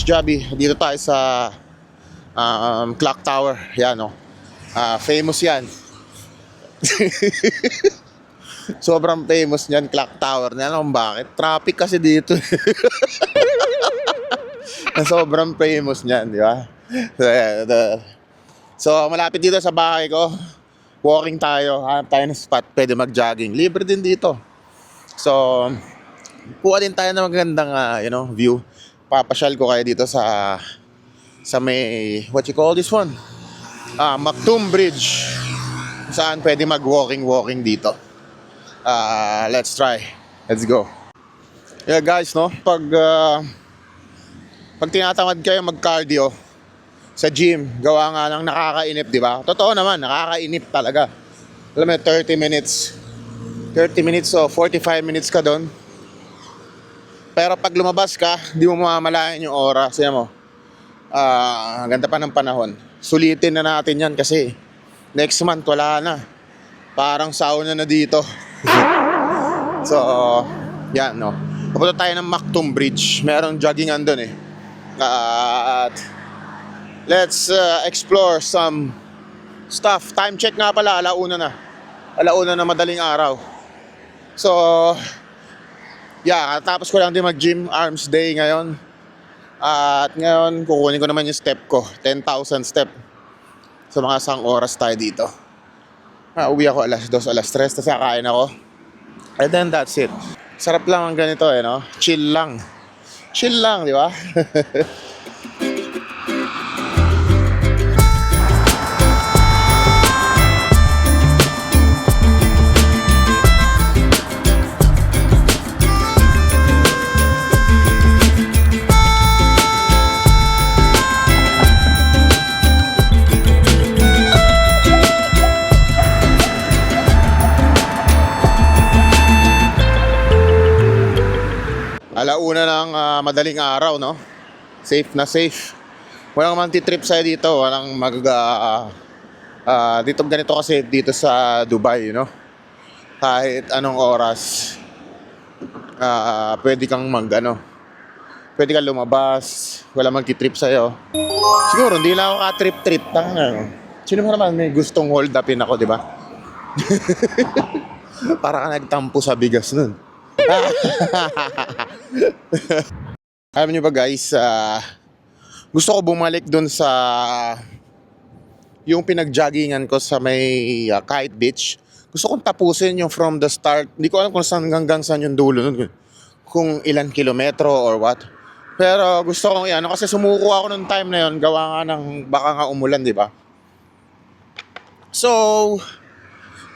Javi. Dito tayo sa Clock Tower. Yan, no? Famous yan. Sobrang famous niyan, Clock Tower. Alam mo bakit? Traffic kasi dito. Sobrang famous niyan, di ba? So, malapit dito sa bahay ko. Walking tayo. Hanap tayo ng spot. Pwede mag-jogging. Libre din dito. So, kuha din tayo ng magandang view. Papasyal ko kayo dito sa may, what you call this one? Mactum Bridge. Saan pwede mag-walking dito. Let's try. Let's go. Yeah guys, no? Pag tinatamad kayo mag-cardio sa gym, gawa nga ng nakakainip, di ba? Totoo naman, nakakainip talaga. Alam mo, 30 minutes o 45 minutes ka doon. Pero pag lumabas ka, di mo mamamalayan yung oras. Yan mo. Ganda pa ng panahon. Sulitin na natin yan kasi next month wala na. Parang sauna na dito. So, yan, no. Pupunta tayo ng Mactum Bridge. Merong joggingan doon eh. At let's explore some stuff. Time check nga pala, alauna na madaling araw. So, yeah, tapos ko lang din mag-gym, arms day ngayon. At ngayon, kukunin ko naman yung step ko, 10,000 step. So mga isang oras tayo dito. Uwi ako alas 2, alas 3, tapos kakain ako. And then that's it. Sarap lang ang ganito eh, no? Chill lang, di ba? Alauna ng madaling araw, no? Safe na safe. Walang mantitrip sa'yo dito. Walang dito ganito kasi dito sa Dubai, no? Kahit anong oras, pwede kang pwede kang lumabas. Walang magtitrip sa'yo. Siguro, hindi lang ako ka-trip-trip. Sino mo naman may gustong hold upin ako, di ba? Para ka nagtampo sa bigas nun. Alam niyo ba guys, gusto ko bumalik dun sa yung pinag-joggingan ko sa may Kite Beach. Gusto kong tapusin yung from the start. Hindi ko alam kung saan hanggang saan yung dulo nun, kung ilan kilometro or what. Pero gusto kong kasi sumuko ako nung time na yun. Gawa nga ng baka nga umulan, di ba? So,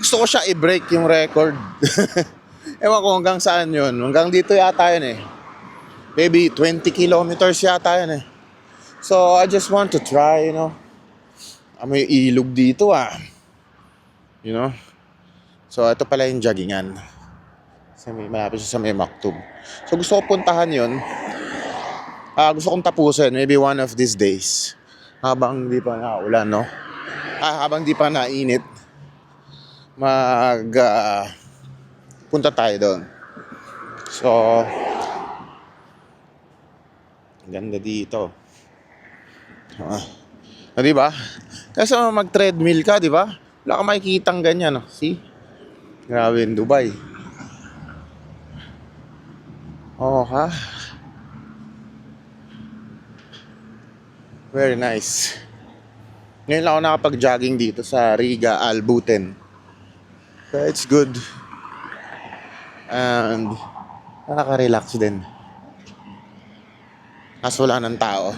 gusto ko siya i-break yung record. Ewan ko hanggang saan yun. Hanggang dito yata yun eh. Maybe 20 kilometers yata yun eh. So, I just want to try, May ilog dito So, ito pala yung joggingan. Malapit siya sa may Mactum. So, gusto ko puntahan yun. Gusto kong tapusin. Maybe one of these days. Habang di pa naulan, no? Habang di pa nainit. Punta tayo doon. So, ganda dito. Di ba? Kasi mag-treadmill ka, di ba? Wala ka makikitang ganyan, no? See? Grabe yung Dubai. Ha? Very nice. Ngayon lang ako nakapag-jogging dito sa Riga, Albuten. So, it's good. And nakaka-relax din. Kaso wala ng tao.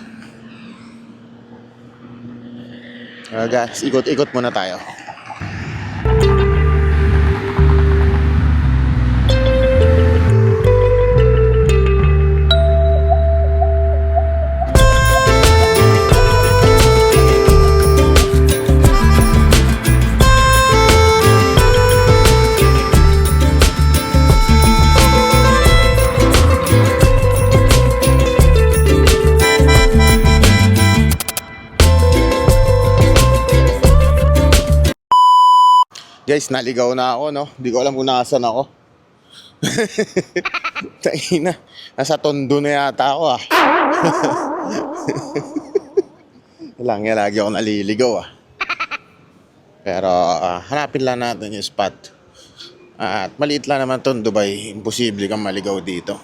Guys, ikot-ikot muna tayo. Guys, naligaw na ako, no? Hindi ko alam kung nasaan ako. Taina, nasa Tondo na yata ako, Lang yan, lagi ako naliligaw ah. Pero hanapin lang natin yung spot. At maliit lang naman to Dubai. Imposible kang maligaw dito.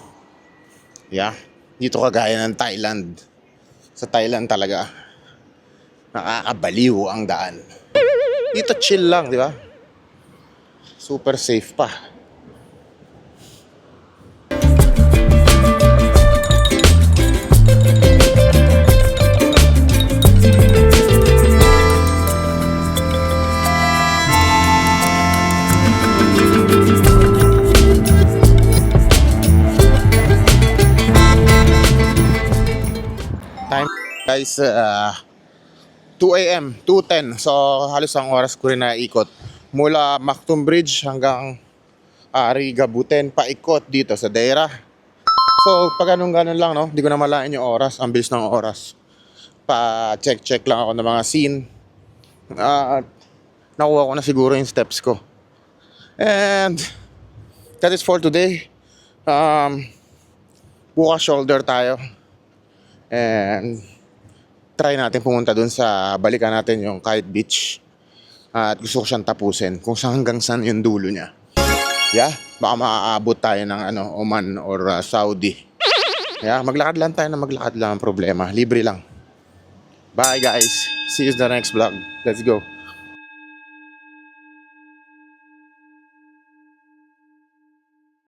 Yeah. Dito kagaya ng Thailand. Sa Thailand talaga, nakakabaliw ang daan. Dito chill lang, di ba? Super safe pa. Time guys, 2 a.m., 2:10. So halos ang oras ko rin na ikot. Mula Maktoum Bridge hanggang Riga Buten, paikot dito sa Deira. So pag ganun lang no, hindi ko na malain yung oras. Ang bilis ng oras. Pa-check lang ako ng mga scene. At nakuha ko na siguro yung steps ko. And that is for today. Bukas shoulder tayo. And try natin pumunta dun sa balikan natin yung Kite Beach. At gusto ko siyang tapusin kung saan hanggang saan yung dulo niya. Yeah, baka maaabot tayo ng Oman or Saudi. Yeah, maglakad lang tayo na maglakad lang ang problema. Libre lang. Bye guys. See you in the next vlog. Let's go.